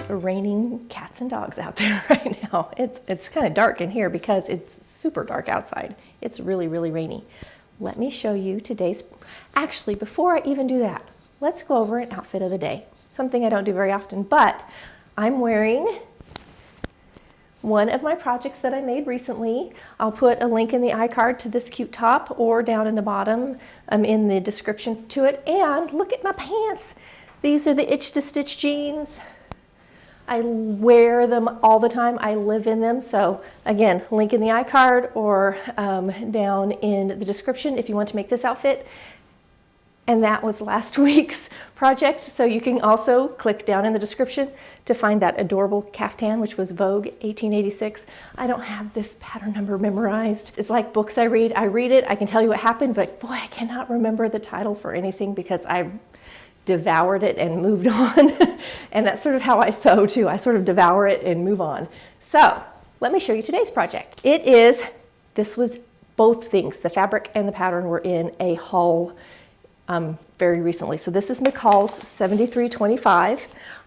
raining cats and dogs out there right now. It's kind of dark in here because it's super dark outside. It's really, really rainy. Let me show you today's, actually before I even do that, let's go over an outfit of the day. Something I don't do very often, but I'm wearing one of my projects that I made recently. I'll put a link in the iCard to this cute top or down in the bottom in the description to it. And look at my pants. These are the Edgestitch jeans. I wear them all the time. I live in them. So again, link in the iCard or down in the description if you want to make this outfit. And that was last week's project. So you can also click down in the description to find that adorable caftan, which was Vogue 1886. I don't have this pattern number memorized. It's like books I read. I read it, I can tell you what happened, but boy, I cannot remember the title for anything because I devoured it and moved on. And that's sort of how I sew too. I sort of devour it and move on. So let me show you today's project. This was both things. The fabric and the pattern were in a haul very recently. So this is McCalls 7325.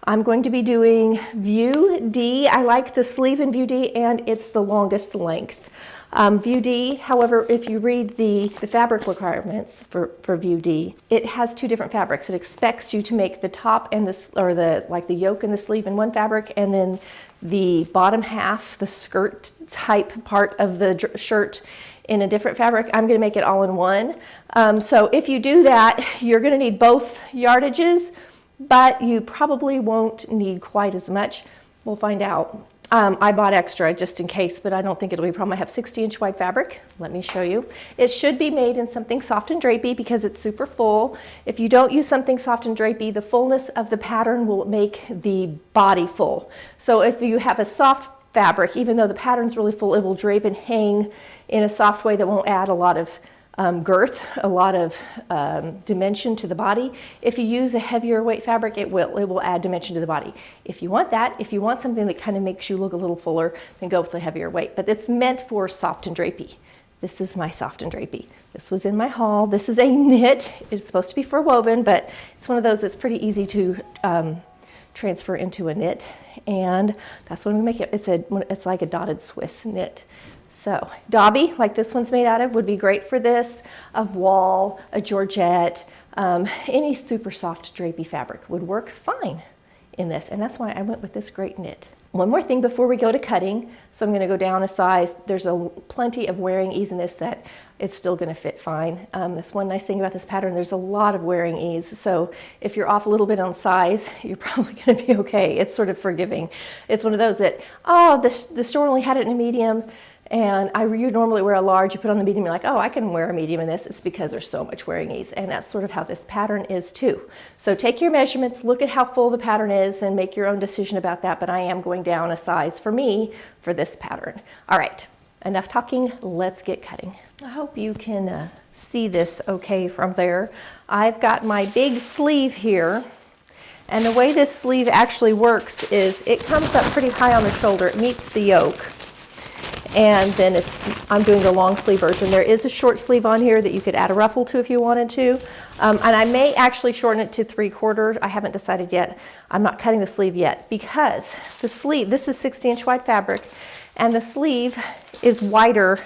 I'm going to be doing View D. I like the sleeve in View D and it's the longest length. View D, however, if you read the fabric requirements for View D, it has two different fabrics. It expects you to make the top and the yoke and the sleeve in one fabric, and then the bottom half, the skirt type part of the shirt in a different fabric. I'm going to make it all in one. So if you do that, you're going to need both yardages, but you probably won't need quite as much. We'll find out. I bought extra just in case, but I don't think it'll be a problem. I have 60-inch wide fabric. Let me show you. It should be made in something soft and drapey because it's super full. If you don't use something soft and drapey, the fullness of the pattern will make the body full. So if you have a soft fabric, even though the pattern's really full, it will drape and hang in a soft way that won't add a lot of girth, a lot of dimension to the body. If you use a heavier weight fabric, it will add dimension to the body. If you want that, if you want something that kind of makes you look a little fuller, then go with a heavier weight. But it's meant for soft and drapey. This is my soft and drapey. This was in my haul. This is a knit. It's supposed to be for woven, but it's one of those that's pretty easy to transfer into a knit. And that's what I'm gonna make it. It's like a dotted Swiss knit. So Dobby, like this one's made out of, would be great for this. A voile, a georgette, any super soft drapey fabric would work fine in this. And that's why I went with this great knit. One more thing before we go to cutting. So I'm going to go down a size. There's plenty of wearing ease in this that it's still going to fit fine. That's one nice thing about this pattern. There's a lot of wearing ease. So if you're off a little bit on size, you're probably going to be okay. It's sort of forgiving. It's one of those that, oh, the store only had it in a medium. And you normally wear a large, you put on the medium, you're like, oh, I can wear a medium in this. It's because there's so much wearing ease. And that's sort of how this pattern is too. So take your measurements, look at how full the pattern is, and make your own decision about that. But I am going down a size for me for this pattern. All right, enough talking, let's get cutting. I hope you can see this okay from there. I've got my big sleeve here. And the way this sleeve actually works is it comes up pretty high on the shoulder. It meets the yoke. And then I'm doing the long sleeve version. There is a short sleeve on here that you could add a ruffle to if you wanted to. And I may actually shorten it to 3/4. I haven't decided yet. I'm not cutting the sleeve yet because the sleeve, this is 60-inch wide fabric, and the sleeve is wider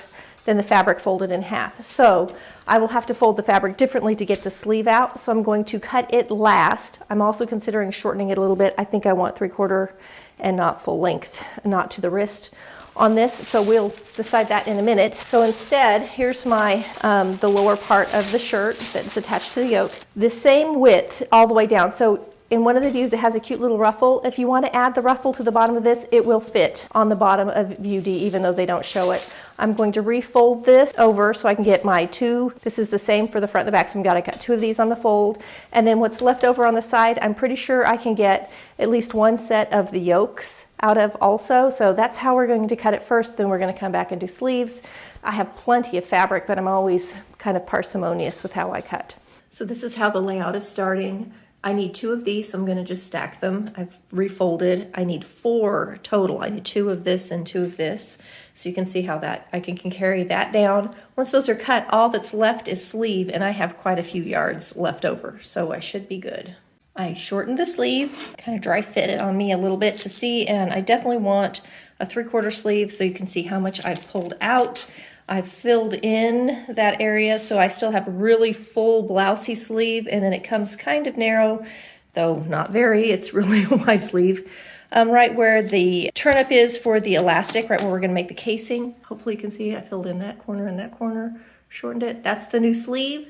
than the fabric folded in half. So I will have to fold the fabric differently to get the sleeve out. So I'm going to cut it last. I'm also considering shortening it a little bit. I think I want 3/4 and not full length, not to the wrist on this, so we'll decide that in a minute. So instead, here's my the lower part of the shirt that's attached to the yoke. The same width all the way down. So in one of the views, it has a cute little ruffle. If you want to add the ruffle to the bottom of this, it will fit on the bottom of View D, even though they don't show it. I'm going to refold this over so I can get my two. This is the same for the front and the back, so I've got to cut two of these on the fold. And then what's left over on the side, I'm pretty sure I can get at least one set of the yokes out of also. So that's how we're going to cut it first. Then we're going to come back and do sleeves. I have plenty of fabric, but I'm always kind of parsimonious with how I cut. So this is how the layout is starting. I need two of these, so I'm going to just stack them. I've refolded. I need 4 total. I need 2 of this and 2 of this. So you can see how that I can carry that down. Once those are cut, all that's left is sleeve, and I have quite a few yards left over, so I should be good. I shortened the sleeve, kind of dry fit it on me a little bit to see, and I definitely want a 3/4 sleeve so you can see how much I've pulled out. I've filled in that area so I still have a really full blousey sleeve, and then it comes kind of narrow, though not very, it's really a wide sleeve. Right where the turnip is for the elastic, right where we're gonna make the casing. Hopefully you can see I filled in that corner and that corner, shortened it. That's the new sleeve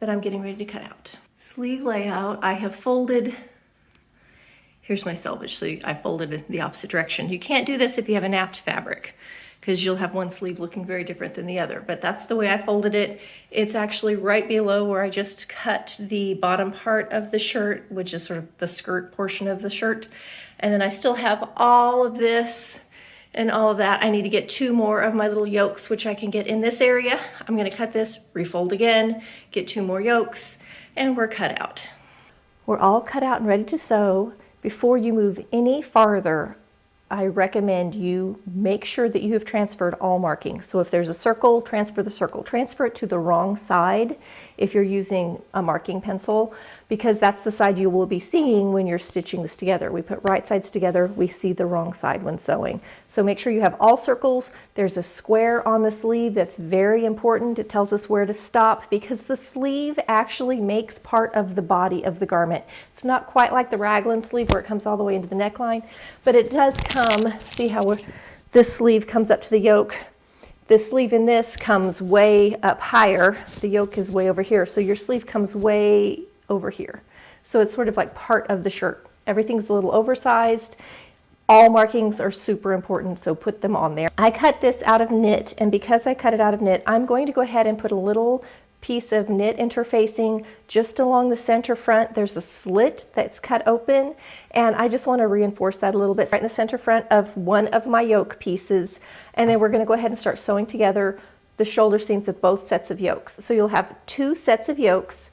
that I'm getting ready to cut out. Sleeve layout, I have folded, here's my selvage, so I folded it the opposite direction. You can't do this if you have a napped fabric, because you'll have one sleeve looking very different than the other, but that's the way I folded it. It's actually right below where I just cut the bottom part of the shirt, which is sort of the skirt portion of the shirt. And then I still have all of this and all of that. I need to get 2 more of my little yokes, which I can get in this area. I'm gonna cut this, refold again, get 2 more yokes, and we're cut out. We're all cut out and ready to sew. Before you move any farther, I recommend you make sure that you have transferred all markings. So if there's a circle, transfer the circle. Transfer it to the wrong side if you're using a marking pencil, because that's the side you will be seeing when you're stitching this together. We put right sides together, we see the wrong side when sewing. So make sure you have all circles. There's a square on the sleeve that's very important. It tells us where to stop because the sleeve actually makes part of the body of the garment. It's not quite like the raglan sleeve where it comes all the way into the neckline, but it does come, see how this sleeve comes up to the yoke. This sleeve in this comes way up higher. The yoke is way over here. So your sleeve comes way over here. So it's sort of like part of the shirt. Everything's a little oversized. All markings are super important, so put them on there. I cut this out of knit, and because I cut it out of knit, I'm going to go ahead and put a little piece of knit interfacing just along the center front. There's a slit that's cut open, and I just want to reinforce that a little bit right in the center front of one of my yoke pieces. And then we're going to go ahead and start sewing together the shoulder seams of both sets of yokes. So you'll have 2 sets of yokes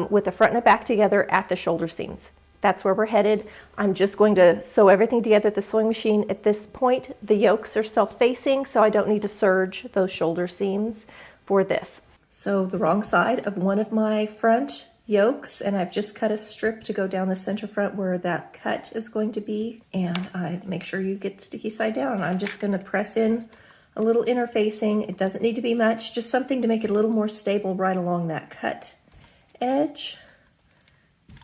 with the front and the back together at the shoulder seams. That's where we're headed. I'm just going to sew everything together at the sewing machine. At this point, the yokes are self-facing, so I don't need to serge those shoulder seams for this. So the wrong side of one of my front yokes, and I've just cut a strip to go down the center front where that cut is going to be. And I make sure you get sticky side down. I'm just going to press in a little interfacing. It doesn't need to be much, just something to make it a little more stable right along that cut edge.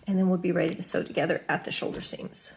And then we'll be ready to sew together at the shoulder seams.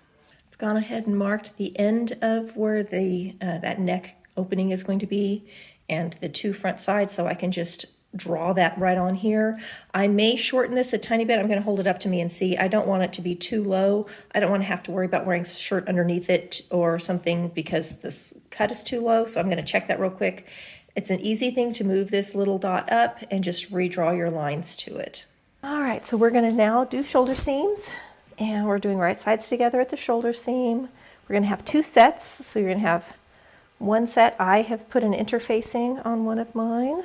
I've gone ahead and marked the end of where the that neck opening is going to be and the 2 front sides, so I can just draw that right on here. I may shorten this a tiny bit. I'm going to hold it up to me and see. I don't want it to be too low. I don't want to have to worry about wearing a shirt underneath it or something because this cut is too low, so I'm going to check that real quick. It's an easy thing to move this little dot up and just redraw your lines to it. All right, so we're going to now do shoulder seams, and we're doing right sides together at the shoulder seam. We're going to have 2 sets, so you're going to have 1 set. I have put an interfacing on one of mine,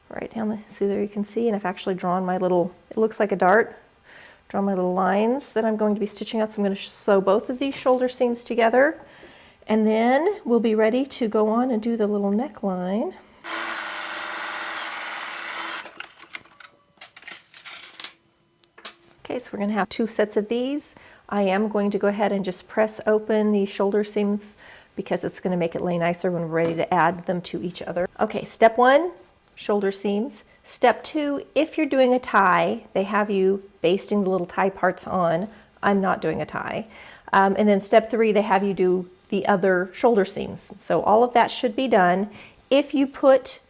right down the, so there you can see, and I've actually drawn my little, it looks like a dart, drawn my little lines that I'm going to be stitching out. So I'm going to sew both of these shoulder seams together, and then we'll be ready to go on and do the little neckline. Okay, so we're going to have 2 sets of these. I am going to go ahead and just press open the shoulder seams because it's going to make it lay nicer when we're ready to add them to each other. Okay, step 1, shoulder seams. Step 2, if you're doing a tie, they have you basting the little tie parts on. I'm not doing a tie. And then step 3, they have you do the other shoulder seams. So all of that should be done. If you put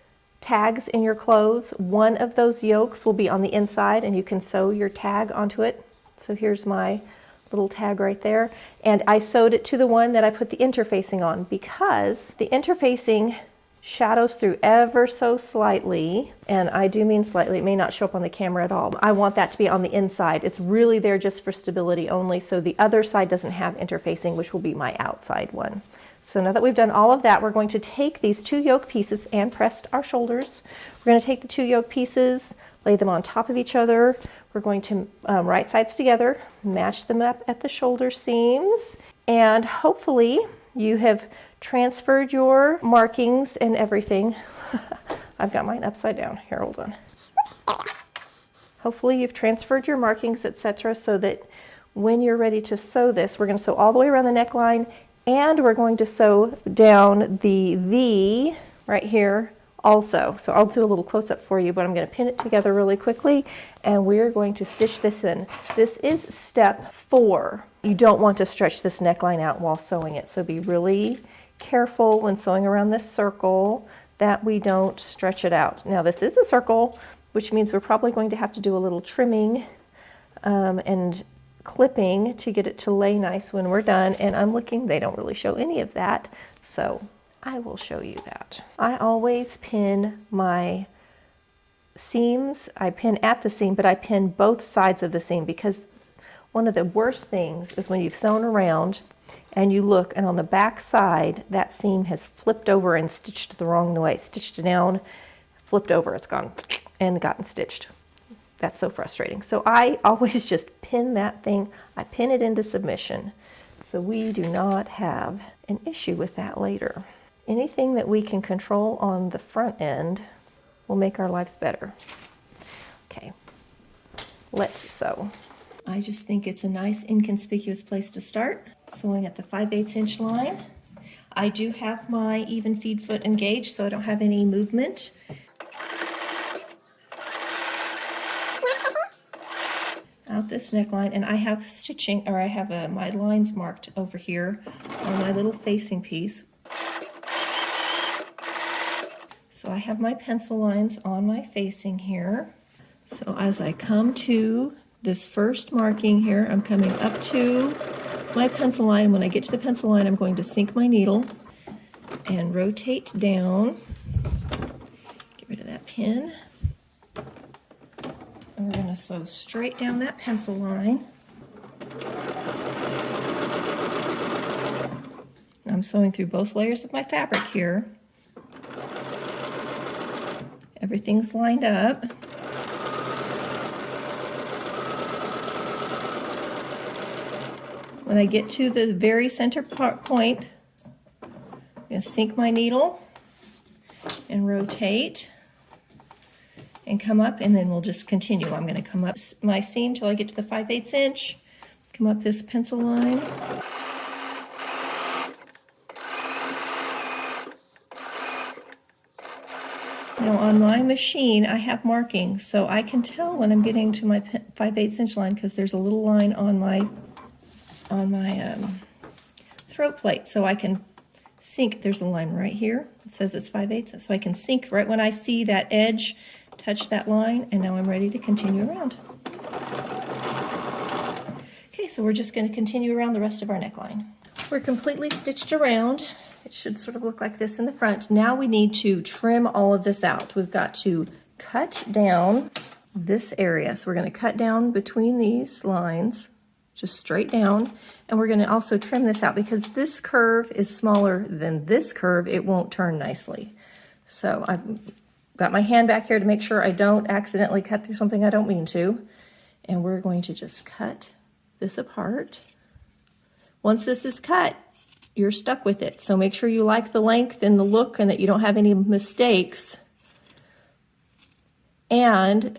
tags in your clothes, one of those yokes will be on the inside and you can sew your tag onto it. So here's my little tag right there. And I sewed it to the one that I put the interfacing on because the interfacing shadows through ever so slightly, and I do mean slightly, it may not show up on the camera at all. I want that to be on the inside. It's really there just for stability only, so the other side doesn't have interfacing, which will be my outside one. So now that we've done all of that, we're going to take these 2 yoke pieces and press our shoulders. We're going to take the 2 yoke pieces, lay them on top of each other. We're going to right sides together, match them up at the shoulder seams, and hopefully you have transferred your markings and everything. I've got mine upside down. Here, hold on. Hopefully you've transferred your markings, etc., so that when you're ready to sew this, we're going to sew all the way around the neckline, and we're going to sew down the V right here also. So I'll do a little close-up for you, but I'm going to pin it together really quickly, and we're going to stitch this in. This is step 4. You don't want to stretch this neckline out while sewing it, so be really careful when sewing around this circle that we don't stretch it out. Now this is a circle, which means we're probably going to have to do a little trimming and clipping to get it to lay nice when we're done, and I'm looking, they don't really show any of that, so I will show you that. I always pin my seams. I pin at the seam, but I pin both sides of the seam, because one of the worst things is when you've sewn around and you look, and on the back side that seam has flipped over and stitched the wrong way, stitched down, flipped over, it's gone and gotten stitched. That's so frustrating. So I always just pin that thing. I pin it into submission so we do not have an issue with that later. Anything that we can control on the front end will make our lives better. Okay, let's sew. I just think it's a nice inconspicuous place to start, sewing at the 5/8 inch line. I do have my even feed foot engaged, so I don't have any movement. Out this neckline, and I have stitching, or I have my lines marked over here on my little facing piece. So I have my pencil lines on my facing here. So as I come to this first marking here, I'm coming up to my pencil line. When I get to the pencil line, I'm going to sink my needle and rotate down. Get rid of that pin. And we're going to sew straight down that pencil line. I'm sewing through both layers of my fabric here. Everything's lined up. When I get to the very center point, I'm going to sink my needle and rotate and come up, and then we'll just continue. I'm going to come up my seam till I get to the 5/8 inch, come up this pencil line. Now on my machine, I have markings, so I can tell when I'm getting to my 5/8 inch line, because there's a little line on my throat plate, so I can sink. There's a line right here. It says it's 5/8, so I can sink right when I see that edge, touch that line, and now I'm ready to continue around. Okay, so we're just going to continue around the rest of our neckline. We're completely stitched around. It should sort of look like this in the front. Now we need to trim all of this out. We've got to cut down this area. So we're going to cut down between these lines, just straight down, and we're going to also trim this out because this curve is smaller than this curve. It won't turn nicely. So I've got my hand back here to make sure I don't accidentally cut through something I don't mean to, and we're going to just cut this apart. Once this is cut, you're stuck with it. So make sure you like the length and the look and that you don't have any mistakes. And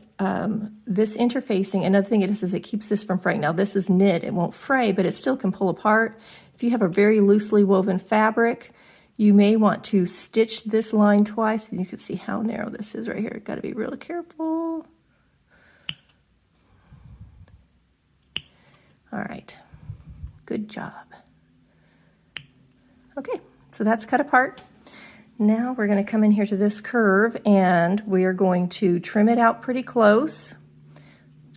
this interfacing, another thing it is it keeps this from fraying. Now this is knit, it won't fray, but it still can pull apart. If you have a very loosely woven fabric, you may want to stitch this line twice, and you can see how narrow this is right here. Got to be really careful. All right, good job. Okay, so that's cut apart. Now we're going to come in here to this curve, and we are going to trim it out pretty close.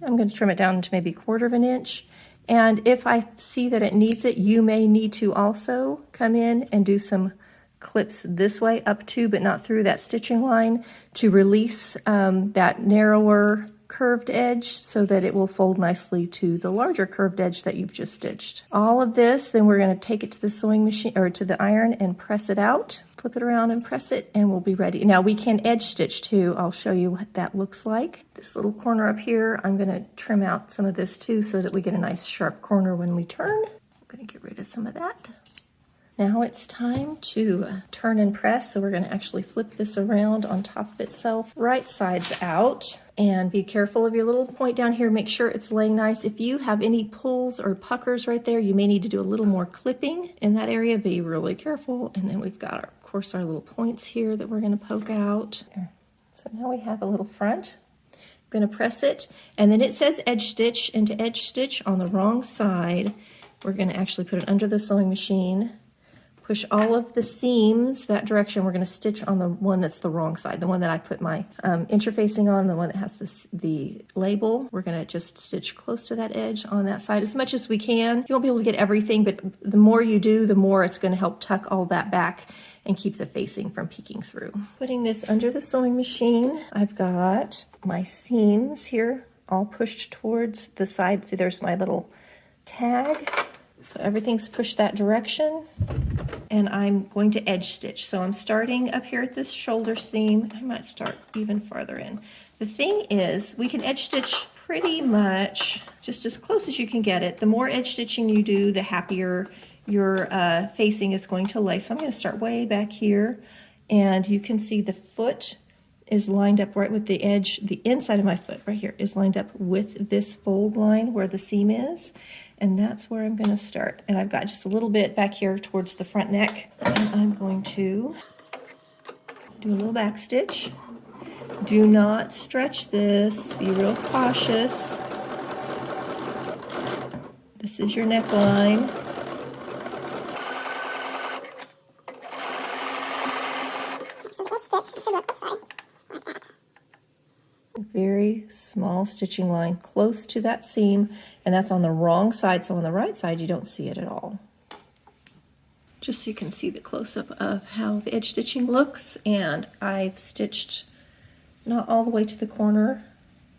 I'm going to trim it down to maybe 1/4 inch. And if I see that it needs it, you may need to also come in and do some clips this way up to, but not through that stitching line, to release that narrower curved edge so that it will fold nicely to the larger curved edge that you've just stitched. All of this, then we're going to take it to the sewing machine or to the iron and press it out, flip it around and press it, and we'll be ready. Now we can edge stitch too. I'll show you what that looks like. This little corner up here, I'm going to trim out some of this too so that we get a nice sharp corner when we turn. I'm going to get rid of some of that. Now it's time to turn and press. So we're going to actually flip this around on top of itself, right sides out, and be careful of your little point down here. Make sure it's laying nice. If you have any pulls or puckers right there, you may need to do a little more clipping in that area. Be really careful. And then we've got, of course, our little points here that we're going to poke out. So now we have a little front. I'm going to press it, and then it says edge stitch, and to edge stitch on the wrong side, we're going to actually put it under the sewing machine. Push all of the seams that direction. We're going to stitch on the one that's the wrong side, the one that I put my interfacing on, the one that has the label. We're going to just stitch close to that edge on that side as much as we can. You won't be able to get everything, but the more you do, the more it's going to help tuck all that back and keep the facing from peeking through. Putting this under the sewing machine, I've got my seams here all pushed towards the side. See, there's my little tag. So everything's pushed that direction, and I'm going to edge stitch. So I'm starting up here at this shoulder seam. I might start even farther in. The thing is, we can edge stitch pretty much just as close as you can get it. The more edge stitching you do, the happier your facing is going to lay. So I'm going to start way back here, and you can see the foot is lined up right with the edge. The inside of my foot right here is lined up with this fold line where the seam is. And that's where I'm going to start. And I've got just a little bit back here towards the front neck. And I'm going to do a little back stitch. Do not stretch this. Be real cautious. This is your neckline. So the edge stitch should look, like that. Very small stitching line close to that seam, and that's on the wrong side, so on the right side you don't see it at all. Just so you can see the close-up of how the edge stitching looks, and I've stitched not all the way to the corner.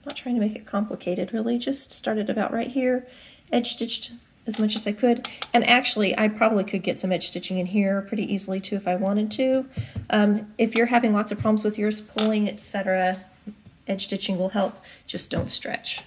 I'm not trying to make it complicated really, just started about right here, edge stitched as much as I could, and actually I probably could get some edge stitching in here pretty easily too if I wanted to. If you're having lots of problems with yours pulling, etc., edge stitching will help, just don't stretch.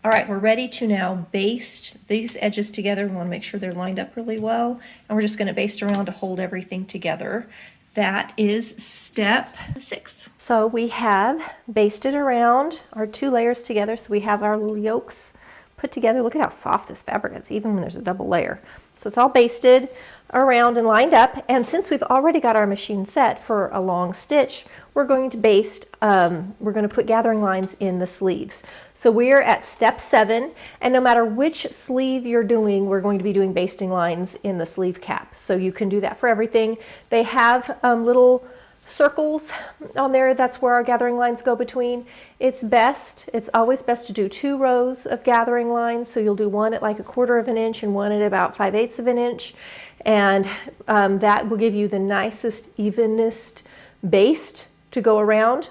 All right, we're ready to now baste these edges together. We want to make sure they're lined up really well, and we're just going to baste around to hold everything together. That is step 6. So we have basted around our 2 layers together, so we have our little yokes put together. Look at how soft this fabric is, even when there's a double layer. So it's all basted around and lined up, and since we've already got our machine set for a long stitch, we're going to baste, we're going to put gathering lines in the sleeves. So we're at step 7, and no matter which sleeve you're doing, we're going to be doing basting lines in the sleeve cap. So you can do that for everything. They have little circles on there. That's where our gathering lines go between. It's always best to do 2 rows of gathering lines. So you'll do one at like 1/4 of an inch and one at about 5/8 of an inch. And that will give you the nicest, evenest baste to go around.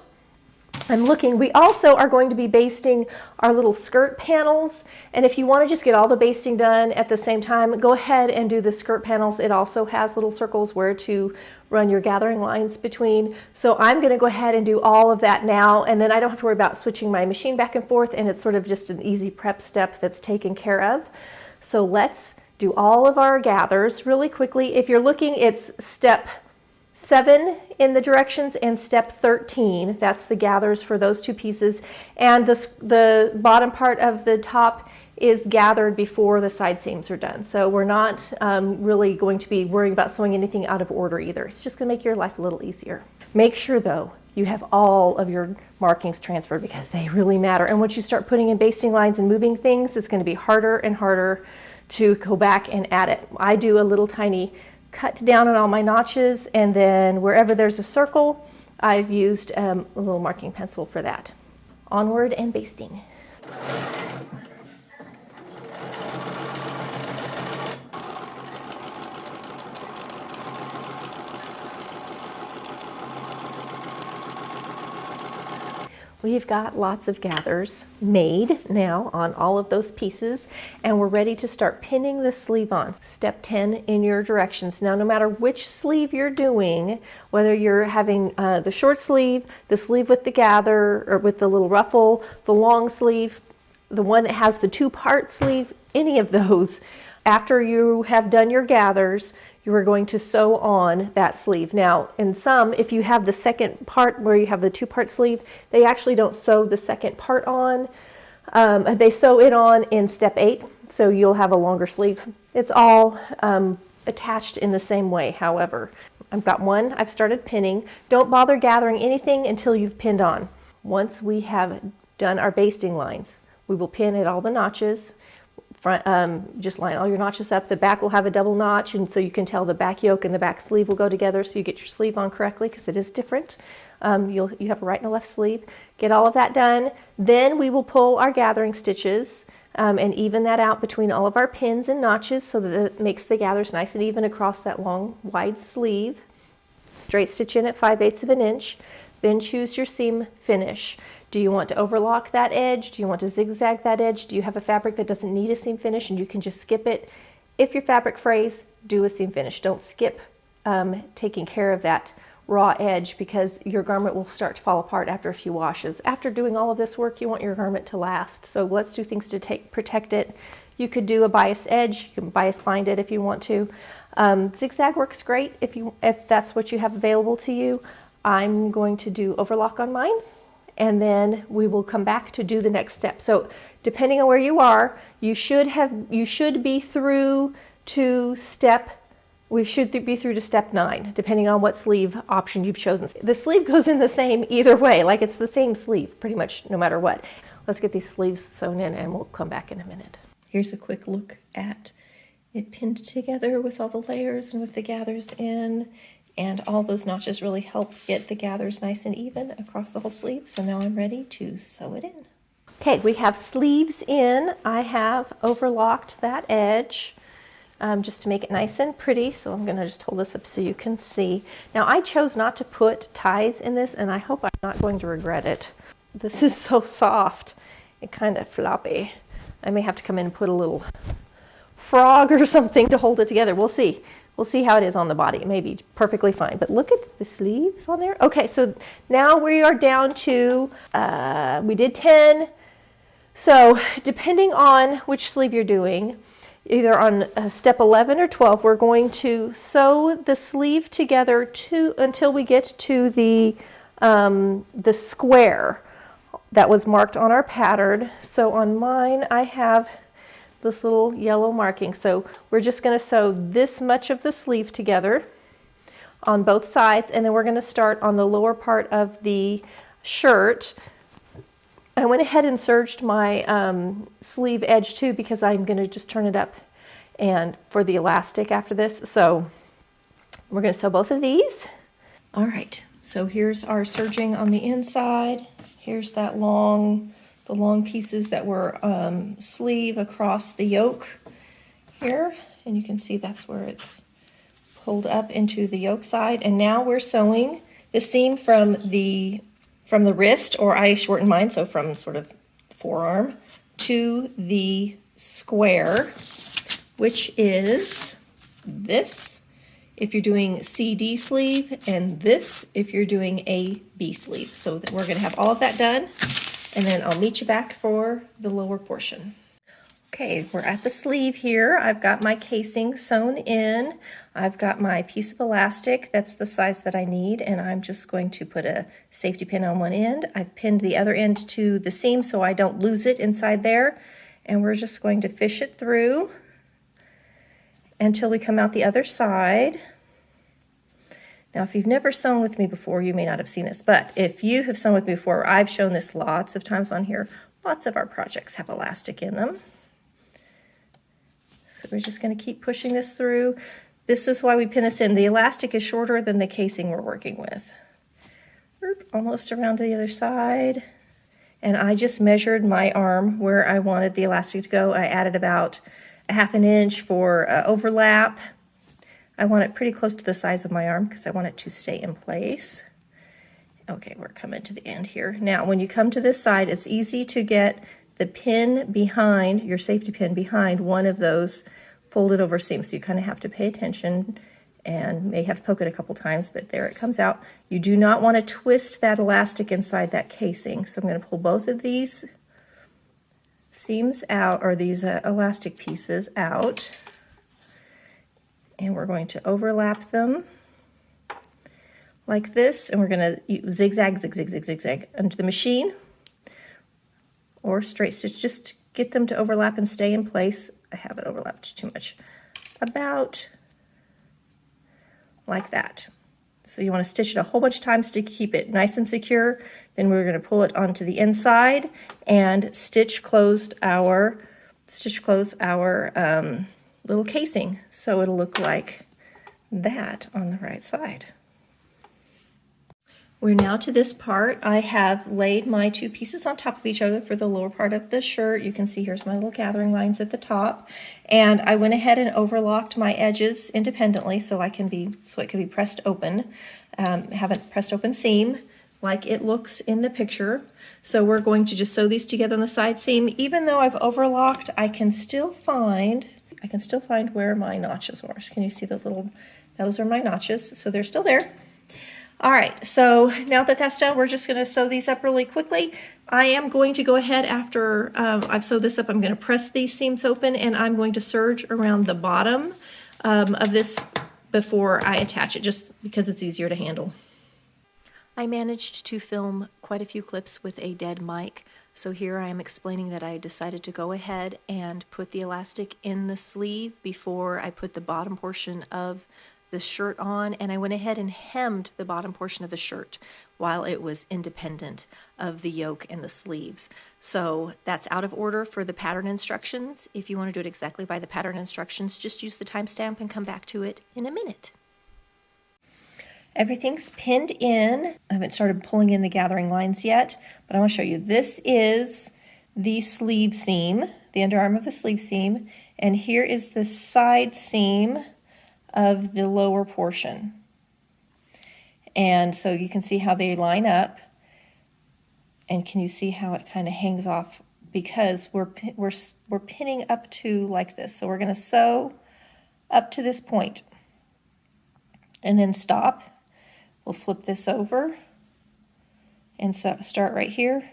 I'm looking, we also are going to be basting our little skirt panels, and if you want to just get all the basting done at the same time, go ahead and do the skirt panels. It also has little circles where to run your gathering lines between. So I'm going to go ahead and do all of that now, and then I don't have to worry about switching my machine back and forth, and it's sort of just an easy prep step that's taken care of. So let's do all of our gathers really quickly. If you're looking, it's step 7 in the directions and step 13. That's the gathers for those 2 pieces. And the bottom part of the top is gathered before the side seams are done. So we're not really going to be worrying about sewing anything out of order either. It's just going to make your life a little easier. Make sure though you have all of your markings transferred because they really matter. And once you start putting in basting lines and moving things, it's going to be harder and harder to go back and add it. I do a little tiny cut down on all my notches, and then wherever there's a circle, I've used a little marking pencil for that. Onward and basting. We've got lots of gathers made now on all of those pieces, and we're ready to start pinning the sleeve on. Step 10 in your directions. Now, no matter which sleeve you're doing, whether you're having the short sleeve, the sleeve with the gather, or with the little ruffle, the long sleeve, the one that has the 2-part sleeve, any of those, after you have done your gathers, you are going to sew on that sleeve. Now, in some, if you have the second part where you have the two-part sleeve, they actually don't sew the second part on. They sew it on in step 8, so you'll have a longer sleeve. It's all attached in the same way, however. I've got one I've started pinning. Don't bother gathering anything until you've pinned on. Once we have done our basting lines, we will pin at all the notches. Front, just line all your notches up. The back will have a double notch, and so you can tell the back yoke and the back sleeve will go together, so you get your sleeve on correctly because it is different. You have a right and a left sleeve. Get all of that done. Then we will pull our gathering stitches and even that out between all of our pins and notches so that it makes the gathers nice and even across that long, wide sleeve. Straight stitch in at 5/8 of an inch. Then choose your seam finish. Do you want to overlock that edge? Do you want to zigzag that edge? Do you have a fabric that doesn't need a seam finish and you can just skip it? If your fabric frays, do a seam finish. Don't skip taking care of that raw edge because your garment will start to fall apart after a few washes. After doing all of this work, you want your garment to last. So let's do things to protect it. You could do a bias edge. You can bias bind it if you want to. Zigzag works great if that's what you have available to you. I'm going to do overlock on mine, and then we will come back to do the next step. So depending on where you are, you should be through to step 9, depending on what sleeve option you've chosen. The sleeve goes in the same either way, like it's the same sleeve pretty much no matter what. Let's get these sleeves sewn in and we'll come back in a minute. Here's a quick look at it pinned together with all the layers and with the gathers in. And all those notches really help get the gathers nice and even across the whole sleeve. So now I'm ready to sew it in. Okay, we have sleeves in. I have overlocked that edge just to make it nice and pretty. So I'm gonna just hold this up so you can see. Now I chose not to put ties in this and I hope I'm not going to regret it. This is so soft and kind of floppy. I may have to come in and put a little frog or something to hold it together. We'll see. We'll see how it is on the body. It may be perfectly fine, but look at the sleeves on there. Okay, so now we are down to, we did 10. So depending on which sleeve you're doing, either on step 11 or 12, we're going to sew the sleeve together until we get to the square that was marked on our pattern. So on mine, I have this little yellow marking. So we're just going to sew this much of the sleeve together on both sides, and then we're going to start on the lower part of the shirt. I went ahead and serged my sleeve edge too because I'm going to just turn it up and for the elastic after this. So we're going to sew both of these. All right, so here's our serging on the inside. Here's that the long pieces that were sleeve across the yoke here, and you can see that's where it's pulled up into the yoke side. And now we're sewing the seam from the wrist, or I shortened mine, so from sort of forearm to the square, which is this if you're doing CD sleeve, and this if you're doing a B sleeve. So that we're going to have all of that done, and then I'll meet you back for the lower portion. Okay, we're at the sleeve here. I've got my casing sewn in. I've got my piece of elastic that's the size that I need, and I'm just going to put a safety pin on one end. I've pinned the other end to the seam so I don't lose it inside there, and we're just going to fish it through until we come out the other side. Now, if you've never sewn with me before, you may not have seen this, but if you have sewn with me before, I've shown this lots of times on here. Lots of our projects have elastic in them. So we're just going to keep pushing this through. This is why we pin this in. The elastic is shorter than the casing we're working with. Almost around to the other side. And I just measured my arm where I wanted the elastic to go. I added about 1/2 inch for overlap. I want it pretty close to the size of my arm because I want it to stay in place. Okay, we're coming to the end here. Now, when you come to this side, it's easy to get the pin behind, your safety pin behind one of those folded over seams. So you kind of have to pay attention and may have to poke it a couple times, but there it comes out. You do not want to twist that elastic inside that casing. So I'm going to pull both of these seams out, or these elastic pieces out. And we're going to overlap them like this, and we're going to zigzag, zigzag, zigzag, zigzag under the machine or straight stitch. Just get them to overlap and stay in place. I haven't overlapped too much. About like that. So you want to stitch it a whole bunch of times to keep it nice and secure. Then we're going to pull it onto the inside and stitch close our little casing, so it'll look like that on the right side. We're now to this part. I have laid my two pieces on top of each other for the lower part of the shirt. You can see here's my little gathering lines at the top, and I went ahead and overlocked my edges independently so it can be pressed open. Haven't pressed open seam like it looks in the picture. So we're going to just sew these together on the side seam. Even though I've overlocked, I can still find where my notches were. So can you see those are my notches, so they're still there. All right, so now that that's done, we're just going to sew these up really quickly. I am going to go ahead after I've sewed this up, I'm going to press these seams open, and I'm going to serge around the bottom of this before I attach it, just because it's easier to handle. I managed to film quite a few clips with a dead mic, so here I am explaining that I decided to go ahead and put the elastic in the sleeve before I put the bottom portion of the shirt on, and I went ahead and hemmed the bottom portion of the shirt while it was independent of the yoke and the sleeves. So that's out of order for the pattern instructions. If you want to do it exactly by the pattern instructions, just use the timestamp and come back to it in a minute. Everything's pinned in. I haven't started pulling in the gathering lines yet, but I want to show you. This is the sleeve seam, the underarm of the sleeve seam, and here is the side seam of the lower portion. And so you can see how they line up, and can you see how it kind of hangs off, because we're pinning up to like this. So we're going to sew up to this point and then stop. We'll flip this over and so start right here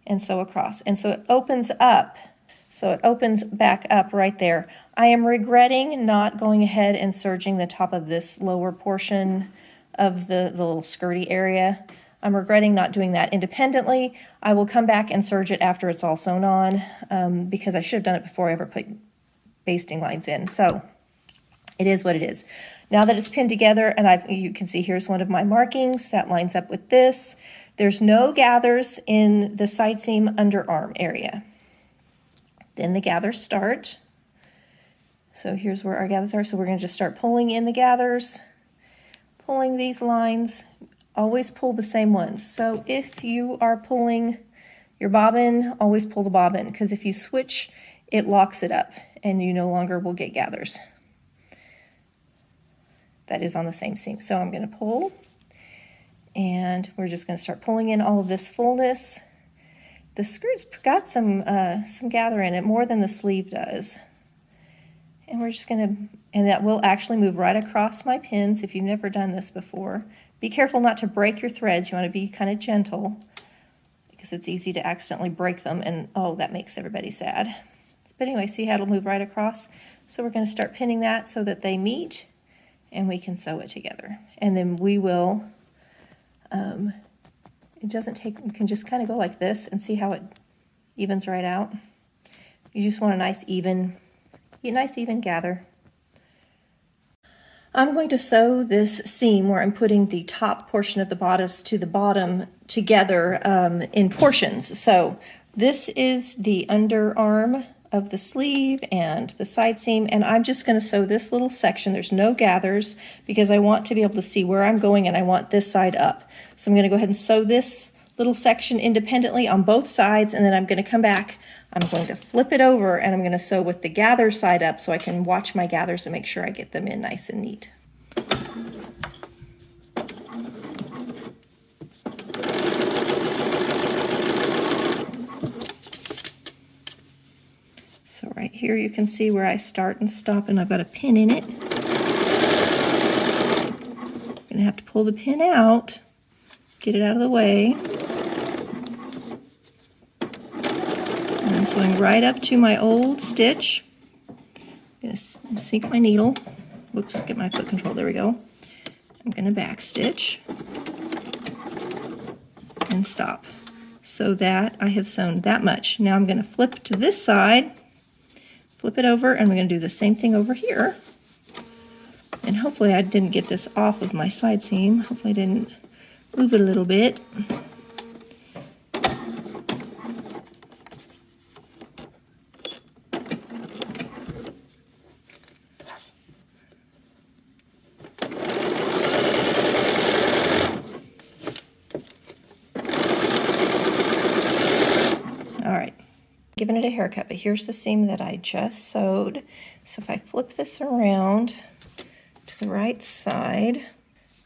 and sew across, and so it opens up. So it opens back up right there. I am regretting not going ahead and serging the top of this lower portion of the little skirty area. I'm regretting not doing that independently. I will come back and serge it after it's all sewn on, because I should have done it before I ever put basting lines in. So it is what it is. Now that it's pinned together, and you can see here's one of my markings that lines up with this. There's no gathers in the side seam underarm area. Then the gathers start. So here's where our gathers are. So we're going to just start pulling in the gathers, pulling these lines. Always pull the same ones. So if you are pulling your bobbin, always pull the bobbin, because if you switch, it locks it up and you no longer will get gathers. That is on the same seam. So I'm going to pull, and we're just going to start pulling in all of this fullness. The skirt's got some gather in it, more than the sleeve does. And we're just gonna, and that will actually move right across my pins if you've never done this before. Be careful not to break your threads. You wanna be kind of gentle, because it's easy to accidentally break them, and oh, that makes everybody sad. But anyway, see how it'll move right across? So we're gonna start pinning that so that they meet, and we can sew it together. And then we will, it doesn't take, you can just kind of go like this and see how it evens right out. You just want a nice even gather. I'm going to sew this seam where I'm putting the top portion of the bodice to the bottom together in portions. So this is the underarm of the sleeve and the side seam, and I'm just going to sew this little section. There's no gathers because I want to be able to see where I'm going, and I want this side up. So I'm going to go ahead and sew this little section independently on both sides, and then I'm going to come back. I'm going to flip it over, and I'm going to sew with the gather side up so I can watch my gathers and make sure I get them in nice and neat. So right here you can see where I start and stop, and I've got a pin in it. I'm going to have to pull the pin out, get it out of the way. And I'm sewing right up to my old stitch. I'm going to sink my needle whoops, get my foot control, there we go. I'm gonna back stitch and stop. So that I have sewn that much. Now I'm gonna flip to this side, flip it over, and we're gonna do the same thing over here. And hopefully I didn't get this off of my side seam. Hopefully I didn't move it a little bit. Giving it a haircut, but here's the seam that I just sewed. So if I flip this around to the right side,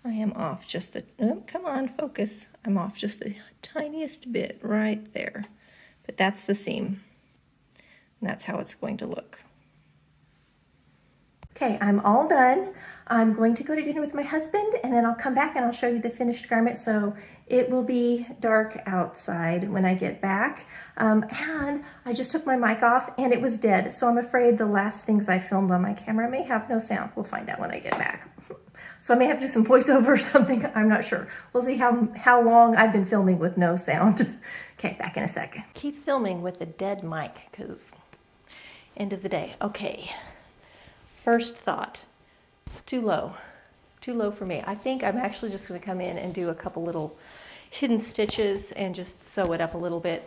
I am off just the, oh, come on, focus. I'm off just the tiniest bit right there. But that's the seam. And that's how it's going to look. Okay, I'm all done. I'm going to go to dinner with my husband, and then I'll come back and I'll show you the finished garment. So it will be dark outside when I get back. And I just took my mic off and it was dead. So I'm afraid the last things I filmed on my camera may have no sound. We'll find out when I get back. So I may have to do some voiceover or something. I'm not sure. We'll see how long I've been filming with no sound. Okay, back in a second. Keep filming with the dead mic because end of the day. Okay. First thought, it's too low for me. I think I'm actually just going to come in and do a couple little hidden stitches and just sew it up a little bit.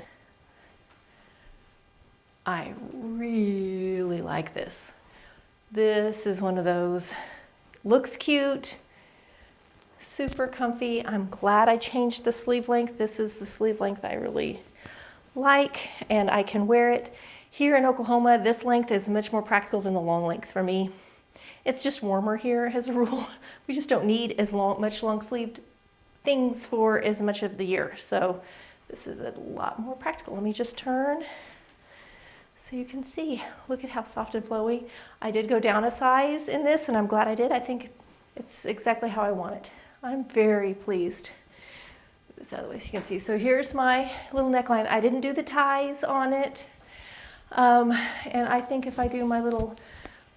I really like this. This is one of those, looks cute, super comfy. I'm glad I changed the sleeve length. This is the sleeve length I really like, and I can wear it. Here in Oklahoma, this length is much more practical than the long length for me. It's just warmer here as a rule. We just don't need as much long-sleeved things for as much of the year. So this is a lot more practical. Let me just turn so you can see. Look at how soft and flowy. I did go down a size in this, and I'm glad I did. I think it's exactly how I want it. I'm very pleased. This other way so you can see. So here's my little neckline. I didn't do the ties on it. And I think if I do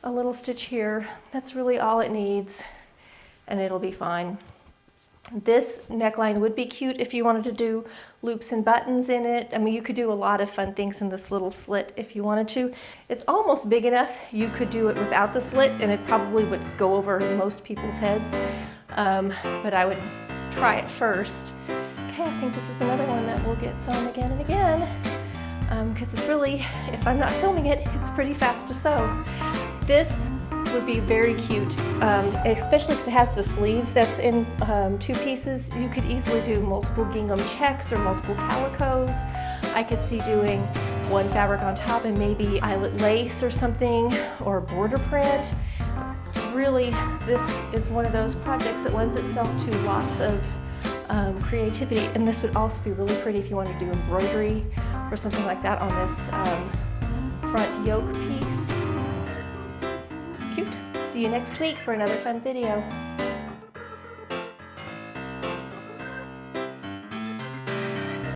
a little stitch here, that's really all it needs, and it'll be fine. This neckline would be cute if you wanted to do loops and buttons in it. I mean, you could do a lot of fun things in this little slit if you wanted to. It's almost big enough. You could do it without the slit, and it probably would go over most people's heads. But I would try it first. Okay, I think this is another one that will get sewn again and again. Because it's really, if I'm not filming it, it's pretty fast to sew. This would be very cute, especially because it has the sleeve that's in 2 pieces. You could easily do multiple gingham checks or multiple calicos. I could see doing one fabric on top and maybe eyelet lace or something, or border print. Really, this is one of those projects that lends itself to lots of creativity, and this would also be really pretty if you want to do embroidery or something like that on this front yoke piece. Cute. See you next week for another fun video.